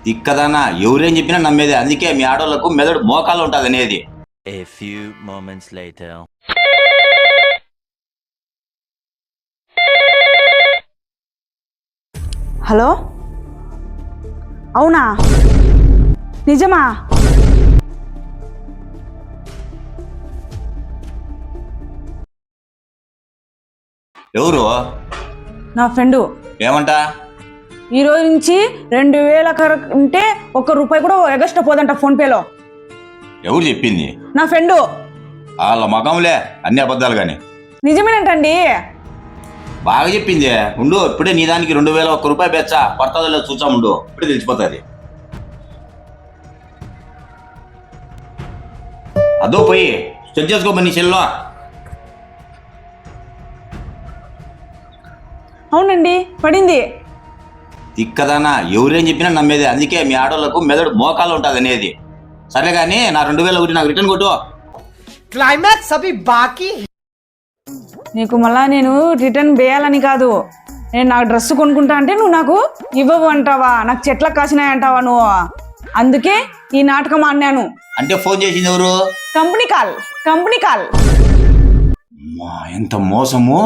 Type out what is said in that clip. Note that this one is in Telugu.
తిక్కదానా ఎవరేం చెప్పినా నమ్మేది. అందుకే మీ ఆడోళ్లకు మెదడు మోకాలు ఉంటుంది అనేది. A few moments later. Hello, అవునా, నిజమా? ఎవరు? నా ఫ్రెండు. ఏమంటా? ఈ రోజు నుంచి 2000 ఉంటే ₹1 కూడా ఎగస్ట్రా పోదంట ఫోన్పేలో. ఎవరు చెప్పింది? నా ఫ్రెండు. వాళ్ళ మగంలే అన్ని అబద్ధాలు గాని. నిజమేనంటండి. బాగా చెప్పింది. ఉండు, ఇప్పుడే నీ దానికి ₹2001 బెచ్చా పడుతుందో లేదు చూసా. ఉండు, ఇప్పుడే తెలిసిపోతుంది. అదో పోయి చెక్ చేసుకోమని నీ సెల్లో. అవునండి, పడింది. తిక్కదానా ఎవరేం చెప్పినా నమ్మేది. అందుకే మీ ఆడోళ్లకు మెదడు మోకాలు ఉంటుంది అనేది. సరే కానీ నా 2001 నాకు రిటర్న్ కొట్టు. క్లైమాక్స్ అవి బాకీ. నీకు మళ్ళా నేను రిటర్న్ వేయాలని కాదు, నేను నాకు డ్రెస్ కొనుక్కుంటా అంటే నువ్వు నాకు ఇవ్వవు అంటావా? నాకు చెట్ల కాసినాయి అంటావా నువ్వు? అందుకే ఈ నాటకం ఆడినాను. అంటే ఫోన్ చేసింది ఎవరు? Company call. అమ్మా, ఎంత మోసము.